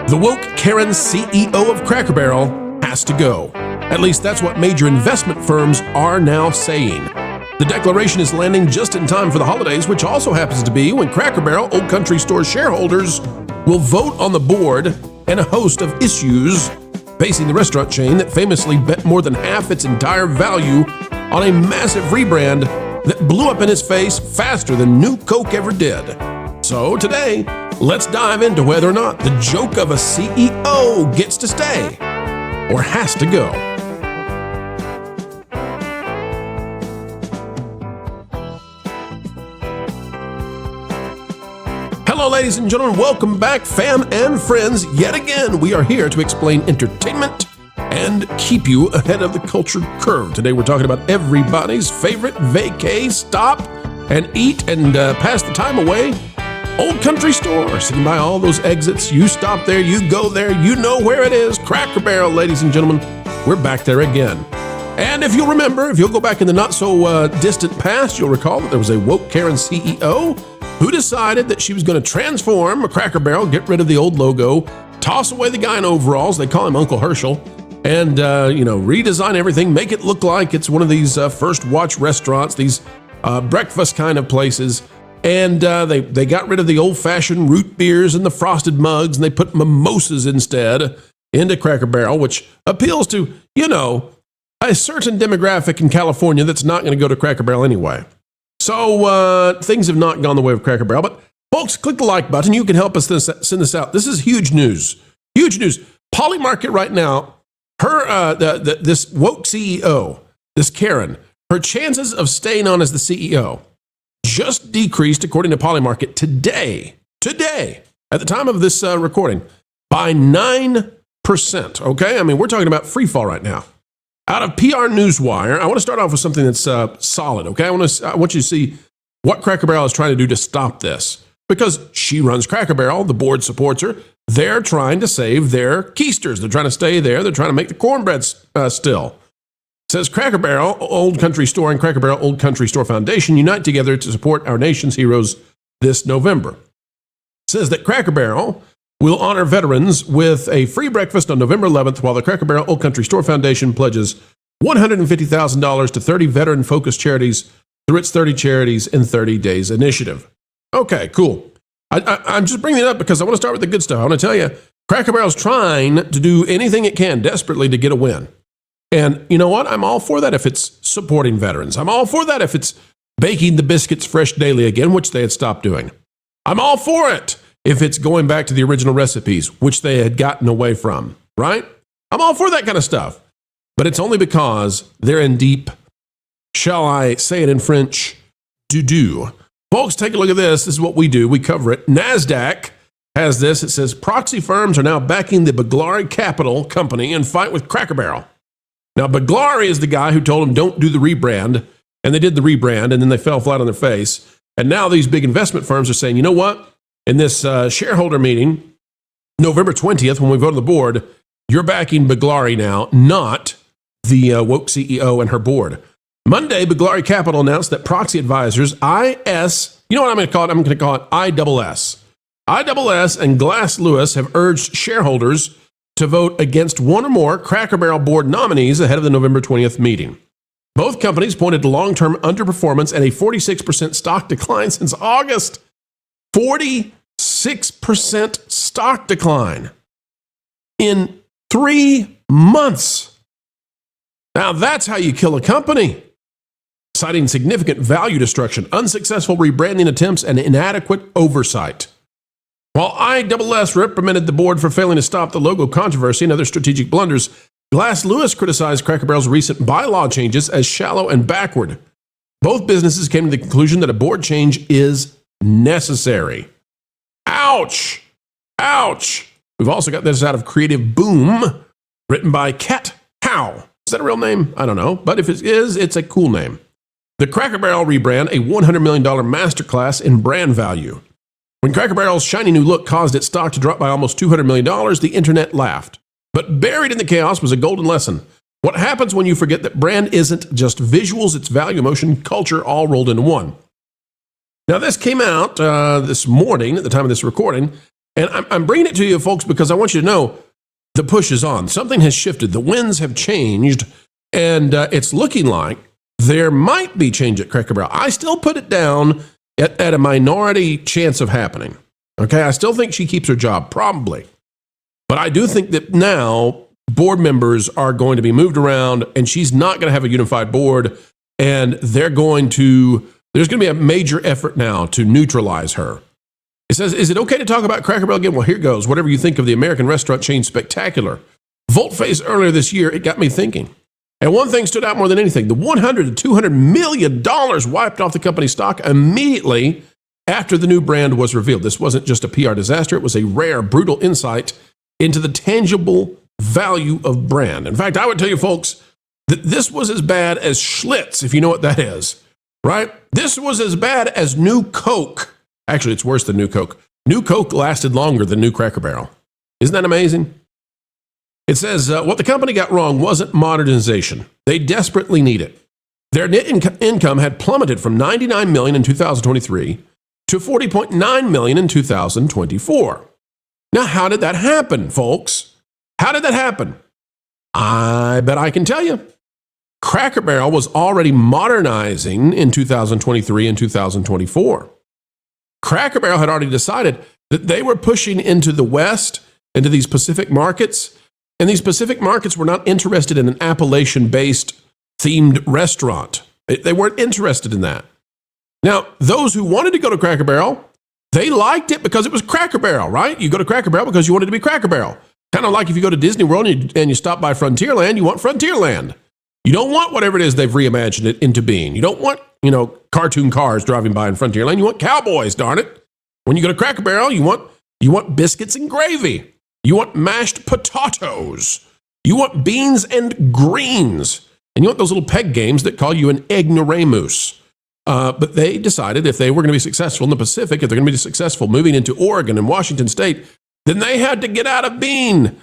The woke Karen CEO of Cracker Barrel has to go. At least that's what major investment firms are now saying. The declaration is landing just in time for the holidays, which also happens to be when Cracker Barrel Old Country Store shareholders will vote on the board and a host of issues facing the restaurant chain that famously bet more than half its entire value on a massive rebrand that blew up in his face faster than New Coke ever did. So today, let's dive into whether or not the joke of a CEO gets to stay or has to go. Hello, ladies and gentlemen. Welcome back, fam and friends. Yet again, we are here to explain entertainment and keep you ahead of the culture curve. Today, we're talking about everybody's favorite vacay, stop and eat and pass the time away. Old Country Store, sitting by all those exits. You stop there, you go there, you know where it is. Cracker Barrel, ladies and gentlemen. We're back there again. And if you'll remember, if you'll go back in the not so distant past, you'll recall that there was a woke Karen CEO who decided that she was going to transform a Cracker Barrel, get rid of the old logo, toss away the guy in overalls, they call him Uncle Herschel, and redesign everything, make it look like it's one of these first watch restaurants, these breakfast kind of places. And they got rid of the old-fashioned root beers and the frosted mugs, and they put mimosas instead into Cracker Barrel, which appeals to, a certain demographic in California that's not going to go to Cracker Barrel anyway. So things have not gone the way of Cracker Barrel. But folks, click the like button. You can help us send this out. This is huge news. Huge news. Polymarket right now, this woke CEO, this Karen, her chances of staying on as the CEO just decreased, according to Polymarket, today, at the time of this recording, by 9%, okay? I mean, we're talking about free fall right now. Out of PR Newswire, I want to start off with something that's solid, okay? I want you to see what Cracker Barrel is trying to do to stop this. Because she runs Cracker Barrel, the board supports her, they're trying to save their keisters. They're trying to stay there. They're trying to make the cornbread still. Says Cracker Barrel Old Country Store and Cracker Barrel Old Country Store Foundation unite together to support our nation's heroes this November. Says that Cracker Barrel will honor veterans with a free breakfast on November 11th, while the Cracker Barrel Old Country Store Foundation pledges $150,000 to 30 veteran-focused charities through its 30 Charities in 30 Days initiative. Okay, cool. I'm just bringing it up because I want to start with the good stuff. I want to tell you, Cracker Barrel's trying to do anything it can desperately to get a win. And you know what? I'm all for that if it's supporting veterans. I'm all for that if it's baking the biscuits fresh daily again, which they had stopped doing. I'm all for it if it's going back to the original recipes, which they had gotten away from, right? I'm all for that kind of stuff. But it's only because they're in deep, shall I say it in French, doo-doo. Folks, take a look at this. This is what we do. We cover it. NASDAQ has this. It says, proxy firms are now backing the Baglari Capital Company in fight with Cracker Barrel. Now, Baglari is the guy who told them don't do the rebrand, and they did the rebrand, and then they fell flat on their face. And now these big investment firms are saying, you know what? In this shareholder meeting, November 20th, when we vote on the board, you're backing Baglari now, not the woke CEO and her board. Monday, Baglari Capital announced that proxy advisors, IS, you know what I'm going to call it? I'm going to call it ISS. ISS and Glass Lewis have urged shareholders to vote against one or more Cracker Barrel board nominees ahead of the November 20th meeting. Both companies pointed to long-term underperformance and a 46% stock decline since August. 46% stock decline in 3 months. Now that's how you kill a company. Citing significant value destruction, unsuccessful rebranding attempts, and inadequate oversight. While ISS reprimanded the board for failing to stop the logo controversy and other strategic blunders, Glass Lewis criticized Cracker Barrel's recent bylaw changes as shallow and backward. Both businesses came to the conclusion that a board change is necessary. Ouch! Ouch! We've also got this out of Creative Boom, written by Kat Howe. Is that a real name? I don't know, but if it is, it's a cool name. The Cracker Barrel rebrand, a $100 million masterclass in brand value. When Cracker Barrel's shiny new look caused its stock to drop by almost $200 million, the internet laughed. But buried in the chaos was a golden lesson. What happens when you forget that brand isn't just visuals, it's value, emotion, culture, all rolled into one. Now, this came out this morning at the time of this recording. And I'm bringing it to you, folks, because I want you to know the push is on. Something has shifted. The winds have changed, and it's looking like there might be change at Cracker Barrel. I still put it down at a minority chance of happening. Okay, I still think she keeps her job, probably. But I do think that now board members are going to be moved around, and she's not going to have a unified board, and there's going to be a major effort now to neutralize her. It says, is it okay to talk about Cracker Barrel again? Well, here goes. Whatever you think of the American restaurant chain Spectacular. Volte-face earlier this year, it got me thinking. And one thing stood out more than anything. The $100 to $200 million wiped off the company's stock immediately after the new brand was revealed. This wasn't just a PR disaster. It was a rare, brutal insight into the tangible value of brand. In fact, I would tell you folks that this was as bad as Schlitz, if you know what that is, right? This was as bad as New Coke. Actually, it's worse than New Coke. New Coke lasted longer than New Cracker Barrel. Isn't that amazing? It says, what the company got wrong wasn't modernization. They desperately need it. Their net income had plummeted from $99 million in 2023 to $40.9 million in 2024. Now, how did that happen, folks? How did that happen? I bet I can tell you. Cracker Barrel was already modernizing in 2023 and 2024. Cracker Barrel had already decided that they were pushing into the West, into these Pacific markets, and these Pacific markets were not interested in an Appalachian-based themed restaurant. They weren't interested in that. Now, those who wanted to go to Cracker Barrel, they liked it because it was Cracker Barrel, right? You go to Cracker Barrel because you wanted to be Cracker Barrel. Kind of like if you go to Disney World and you stop by Frontierland, you want Frontierland. You don't want whatever it is they've reimagined it into being. You don't want, cartoon cars driving by in Frontierland. You want cowboys, darn it. When you go to Cracker Barrel, you want biscuits and gravy. You want mashed potatoes. You want beans and greens. And you want those little peg games that call you an ignoramus. But they decided if they were going to be successful in the Pacific, if they're going to be successful moving into Oregon and Washington State, then they had to get out of being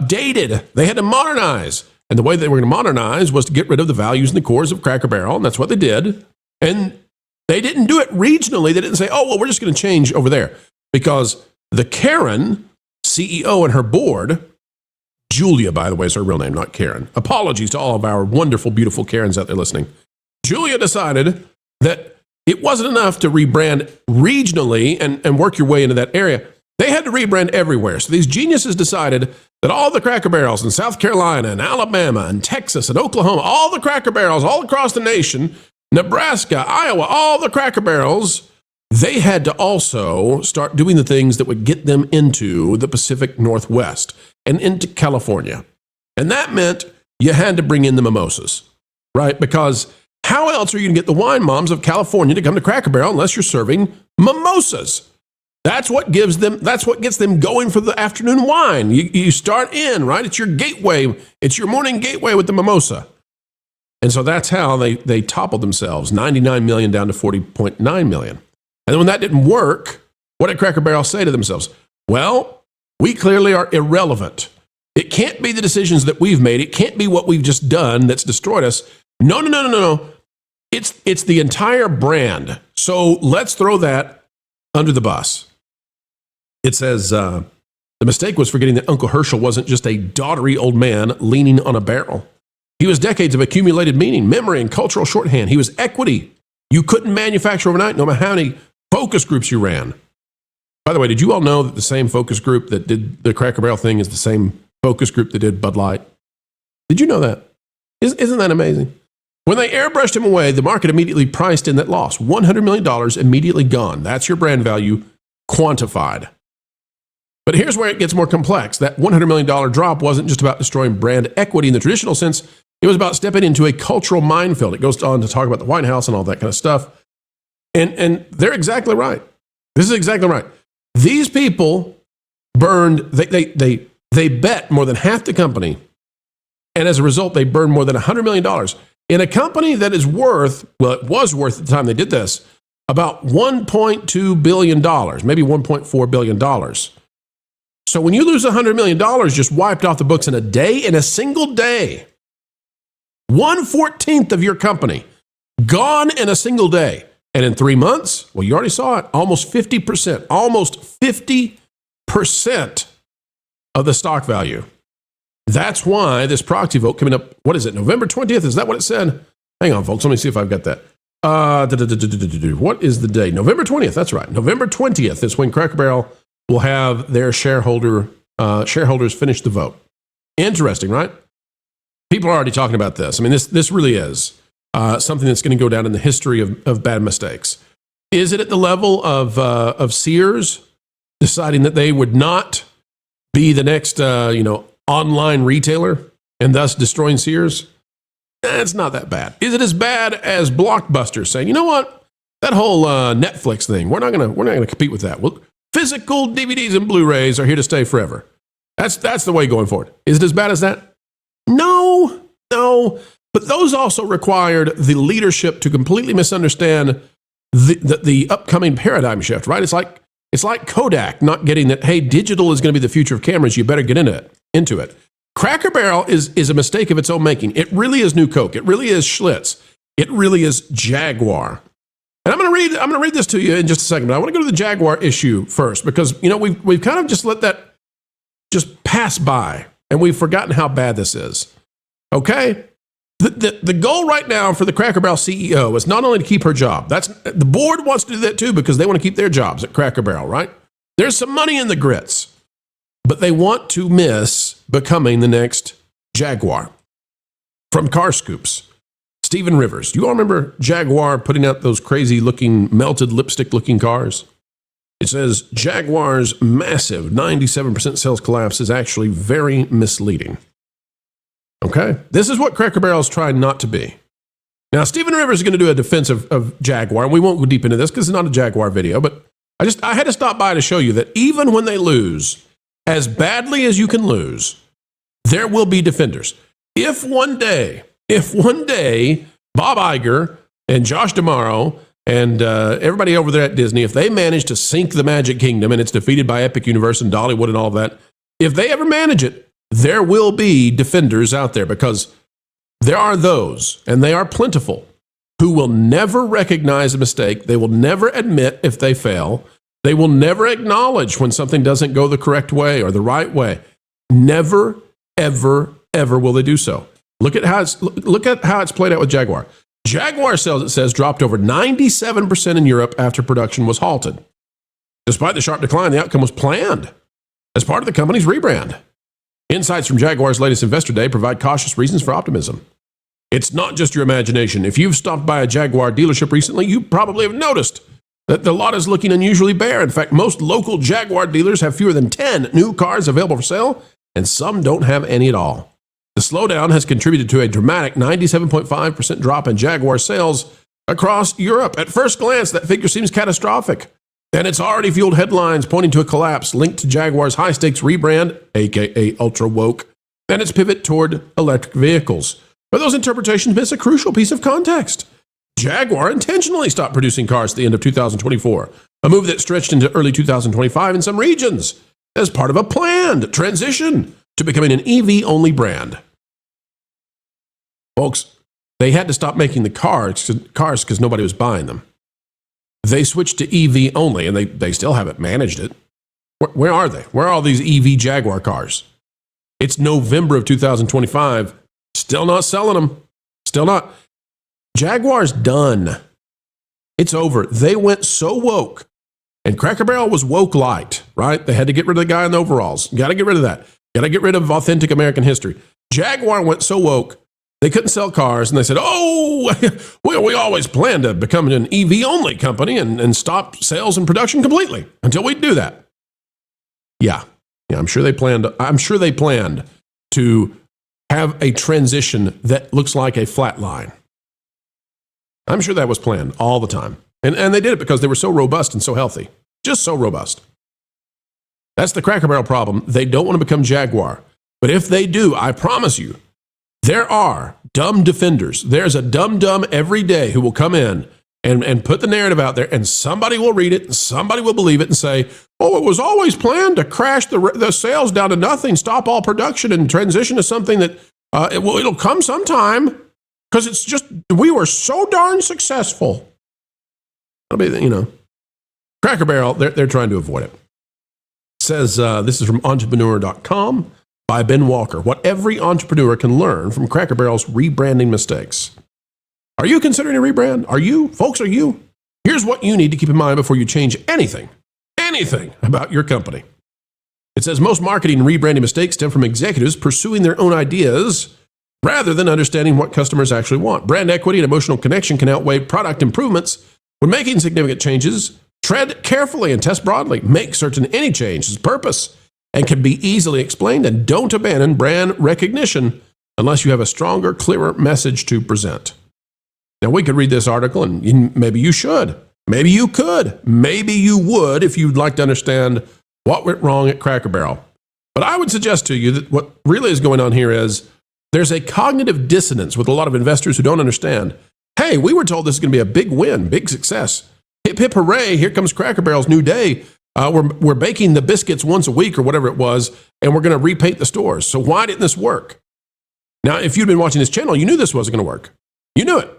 dated. They had to modernize. And the way they were going to modernize was to get rid of the values and the cores of Cracker Barrel, and that's what they did. And they didn't do it regionally. They didn't say, oh, well, we're just going to change over there. Because the Karen CEO and her board, Julia, by the way, is her real name, not Karen. Apologies to all of our wonderful, beautiful Karens out there listening. Julia decided that it wasn't enough to rebrand regionally and work your way into that area. They had to rebrand everywhere. So these geniuses decided that all the Cracker Barrels in South Carolina and Alabama and Texas and Oklahoma, all the Cracker Barrels all across the nation, Nebraska, Iowa, all the Cracker Barrels, they had to also start doing the things that would get them into the Pacific Northwest and into California. And that meant you had to bring in the mimosas, right? Because how else are you going to get the wine moms of California to come to Cracker Barrel unless you're serving mimosas? That's what gets them going for the afternoon wine. You start in, right? It's your gateway. It's your morning gateway with the mimosa. And so that's how they toppled themselves, $99 million down to $40.9 million. And then when that didn't work, what did Cracker Barrel say to themselves? Well, we clearly are irrelevant. It can't be the decisions that we've made. It can't be what we've just done that's destroyed us. No. It's the entire brand. So let's throw that under the bus. It says, the mistake was forgetting that Uncle Herschel wasn't just a doddery old man leaning on a barrel. He was decades of accumulated meaning, memory, and cultural shorthand. He was equity. You couldn't manufacture overnight, no matter how many focus groups you ran. By the way, did you all know that the same focus group that did the Cracker Barrel thing is the same focus group that did Bud Light? Did you know that? Isn't that amazing? When they airbrushed him away, the market immediately priced in that loss. $100 million immediately gone. That's your brand value quantified. But here's where it gets more complex. That $100 million drop wasn't just about destroying brand equity in the traditional sense. It was about stepping into a cultural minefield. It goes on to talk about the White House and all that kind of stuff. And they're exactly right. This is exactly right. These people burned, they bet more than half the company. And as a result, they burned more than $100 million in a company that is worth, well, it was worth at the time they did this, about $1.2 billion, maybe $1.4 billion. So when you lose $100 million just wiped off the books in a day, in a single day, 1/14 of your company gone in a single day. And in 3 months, well, you already saw it, almost 50%, almost 50% 8% of the stock value. That's why this proxy vote coming up, what is it, November 20th? Is that what it said? Hang on, folks. Let me see if I've got that. What is the date? November 20th. That's right. November 20th is when Cracker Barrel will have their shareholders finish the vote. Interesting, right? People are already talking about this. I mean, this really is something that's going to go down in the history of bad mistakes. Is it at the level of Sears deciding that they would not be the next online retailer and thus destroying Sears? It's not that bad. Is it as bad as Blockbuster saying, you know what, that whole Netflix thing, we're not gonna compete with that. Well, physical DVDs and Blu-rays are here to stay forever. That's the way going forward. Is it as bad as that? No. But those also required the leadership to completely misunderstand the upcoming paradigm shift. Right? It's like Kodak not getting that. Hey, digital is going to be the future of cameras. You better get into it. Cracker Barrel is a mistake of its own making. It really is New Coke. It really is Schlitz. It really is Jaguar. And I'm going to read this to you in just a second, but I want to go to the Jaguar issue first because, we've kind of just let that just pass by and we've forgotten how bad this is. Okay? The goal right now for the Cracker Barrel CEO is not only to keep her job. The board wants to do that too because they want to keep their jobs at Cracker Barrel, right? There's some money in the grits. But they want to miss becoming the next Jaguar. From Car Scoops, Stephen Rivers. Do you all remember Jaguar putting out those crazy looking, melted lipstick looking cars? It says Jaguar's massive 97% sales collapse is actually very misleading. Okay? This is what Cracker Barrel is trying not to be. Now, Stephen Rivers is going to do a defense of Jaguar, and we won't go deep into this because it's not a Jaguar video, but I had to stop by to show you that even when they lose, as badly as you can lose, there will be defenders. If one day, Bob Iger and Josh D'Amaro and everybody over there at Disney, if they manage to sink the Magic Kingdom and it's defeated by Epic Universe and Dollywood and all of that, if they ever manage it, there will be defenders out there because there are those, and they are plentiful, who will never recognize a mistake. They will never admit if they fail. They will never acknowledge when something doesn't go the correct way or the right way. Never, ever, ever will they do so. Look at how it's played out with Jaguar. Jaguar sales, it says, dropped over 97% in Europe after production was halted. Despite the sharp decline, the outcome was planned as part of the company's rebrand. Insights from Jaguar's latest investor day provide cautious reasons for optimism. It's not just your imagination. If you've stopped by a Jaguar dealership recently, you probably have noticed that the lot is looking unusually bare. In fact, most local Jaguar dealers have fewer than 10 new cars available for sale, and some don't have any at all. The slowdown has contributed to a dramatic 97.5% drop in Jaguar sales across Europe. At first glance, that figure seems catastrophic, and it's already fueled headlines pointing to a collapse linked to Jaguar's high-stakes rebrand, aka Ultra Woke, and its pivot toward electric vehicles. But those interpretations miss a crucial piece of context. Jaguar intentionally stopped producing cars at the end of 2024, a move that stretched into early 2025 in some regions as part of a planned transition to becoming an EV-only brand. Folks, they had to stop making the cars because nobody was buying them. They switched to EV only, and they still haven't managed it. Where are they? Where are all these EV Jaguar cars? It's November of 2025. Still not selling them. Still not. Jaguar's done. It's over. They went so woke. And Cracker Barrel was woke light, right? They had to get rid of the guy in the overalls. Got to get rid of that. Got to get rid of authentic American history. Jaguar went so woke, they couldn't sell cars. And they said, oh, we always planned to become an EV-only company and stop sales and production completely until we do that. Yeah, I'm sure they planned to have a transition that looks like a flat line. I'm sure that was planned all the time. And they did it because they were so robust and so healthy. Just so robust. That's the Cracker Barrel problem. They don't want to become Jaguar. But if they do, I promise you, there are dumb defenders. There's a dumb every day who will come in and put the narrative out there, and somebody will read it, and somebody will believe it and say, oh, it was always planned to crash the sales down to nothing, stop all production, and transition to something that it'll come sometime. Because it's just, we were so darn successful. It'll be, Cracker Barrel, they're trying to avoid it. Says, this is from entrepreneur.com by Ben Walker. What every entrepreneur can learn from Cracker Barrel's rebranding mistakes. Are you considering a rebrand? Are you? Folks, are you? Here's what you need to keep in mind before you change anything about your company. It says most marketing and rebranding mistakes stem from executives pursuing their own ideas rather than understanding what customers actually want. Brand equity and emotional connection can outweigh product improvements. When making significant changes, tread carefully and test broadly. Make certain any change has purpose and can be easily explained, and don't abandon brand recognition unless you have a stronger, clearer message to present. Now, we could read this article, and maybe you should. Maybe you could. Maybe you would if you'd like to understand what went wrong at Cracker Barrel. But I would suggest to you that what really is going on here is there's a cognitive dissonance with a lot of investors who don't understand. Hey, we were told this is going to be a big win, big success. Hip, hip, hooray, here comes Cracker Barrel's new day. We're baking the biscuits once a week or whatever it was, and we're going to repaint the stores. So why didn't this work? Now, if you'd been watching this channel, you knew this wasn't going to work. You knew it.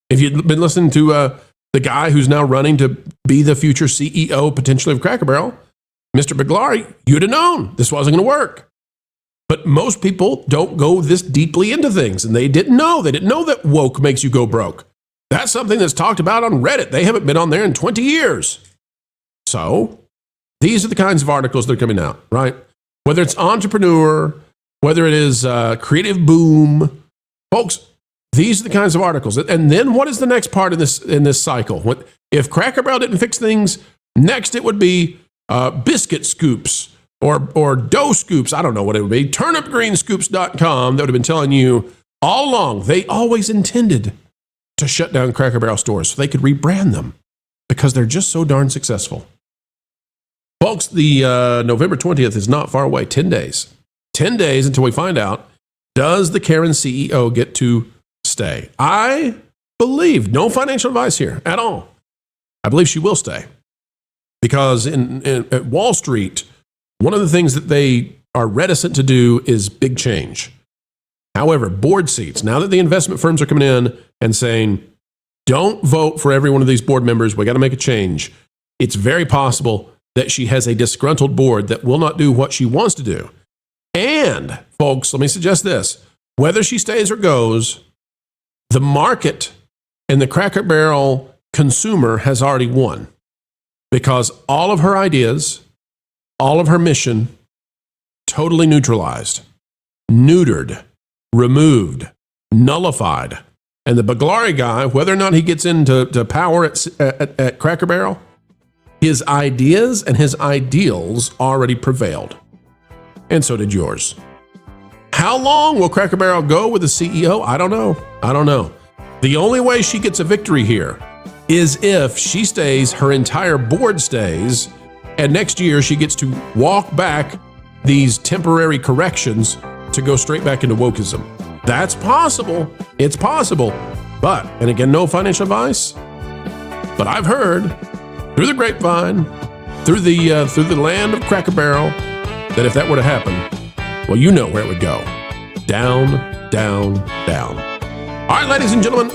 If you'd been listening to the guy who's now running to be the future CEO, potentially, of Cracker Barrel, Mr. Biglari, you'd have known this wasn't going to work. But most people don't go this deeply into things, and they didn't know. They didn't know that woke makes you go broke. That's something that's talked about on Reddit. They haven't been on there in 20 years. So these are the kinds of articles that are coming out, right? Whether it's Entrepreneur, whether it is Creative Boom. Folks, these are the kinds of articles. And then what is the next part in this cycle? If Cracker Barrel didn't fix things, next it would be biscuit scoops or dough scoops. I don't know what it would be. Turnipgreenscoops.com that would have been telling you all along they always intended to shut down Cracker Barrel stores so they could rebrand them because they're just so darn successful. Folks, the November 20th is not far away. 10 days. 10 days until we find out, does the Karen CEO get to stay? I believe, no financial advice here at all, I believe she will stay. Because at Wall Street, one of the things that they are reticent to do is big change. However, board seats, now that the investment firms are coming in and saying, don't vote for every one of these board members, we got to make a change, it's very possible that she has a disgruntled board that will not do what she wants to do. And, folks, let me suggest this. Whether she stays or goes, the market and the Cracker Barrel consumer has already won. Because all of her ideas, all of her mission, totally neutralized, neutered, removed, nullified. And the Biglari guy, whether or not he gets into power at Cracker Barrel, his ideas and his ideals already prevailed. And so did yours. How long will Cracker Barrel go with the CEO? I don't know. The only way she gets a victory here is if she stays, her entire board stays, and next year she gets to walk back these temporary corrections to go straight back into wokeism. That's possible. It's possible. But, and again, no financial advice, but I've heard through the grapevine, through the land of Cracker Barrel, that if that were to happen, well, you know where it would go. Down, down, down. All right, ladies and gentlemen,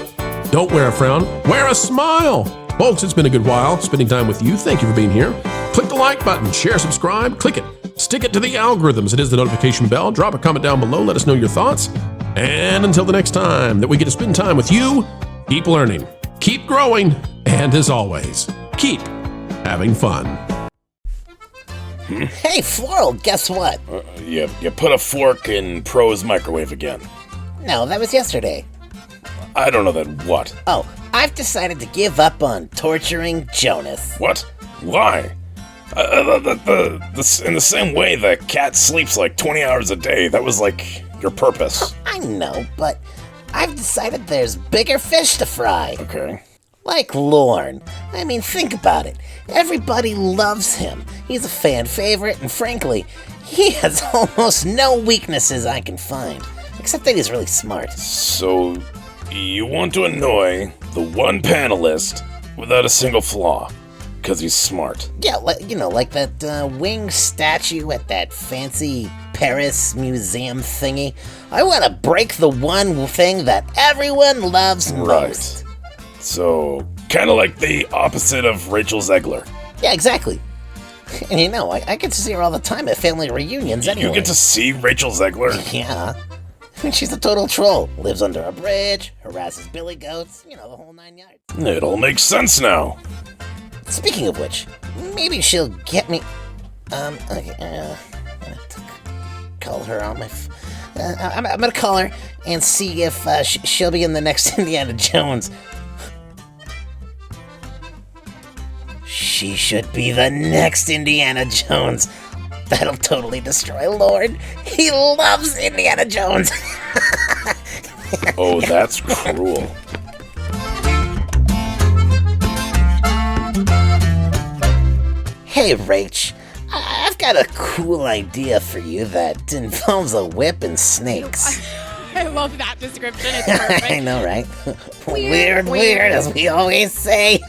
don't wear a frown, wear a smile. Folks, it's been a good while spending time with you. Thank you for being here. Click the like button, share, subscribe, click it. Stick it to the algorithms. It is the notification bell. Drop a comment down below. Let us know your thoughts. And until the next time that we get to spend time with you, keep learning, keep growing, and as always, keep having fun. Hey, Floral, guess what? You put a fork in Pro's microwave again. No, that was yesterday. I don't know that what. Oh, I've decided to give up on torturing Jonas. What? Why? In the same way the cat sleeps like 20 hours a day, that was like your purpose. I know, but I've decided there's bigger fish to fry. Okay. Like Lorne. I mean, think about it. Everybody loves him. He's a fan favorite, and frankly, he has almost no weaknesses I can find. Except that he's really smart. So, you want to annoy the one panelist without a single flaw, because he's smart. Yeah, like that winged statue at that fancy Paris museum thingy. I want to break the one thing that everyone loves most. So, kind of like the opposite of Rachel Zegler. Yeah, exactly. And you know, I get to see her all the time at family reunions anyway. You get to see Rachel Zegler? Yeah. She's a total troll. Lives under a bridge, harasses billy goats, you know, the whole 9 yards. It all makes sense now. Speaking of which, maybe she'll get me... okay, I'm gonna call her on my... I'm gonna call her and see if she'll be in the next Indiana Jones. She should be the next Indiana Jones. That'll totally destroy Lord. He loves Indiana Jones. Oh, that's cruel. Hey, Rach. I've got a cool idea for you that involves a whip and snakes. I love that description. It's perfect. I know, right? Weird, as we always say.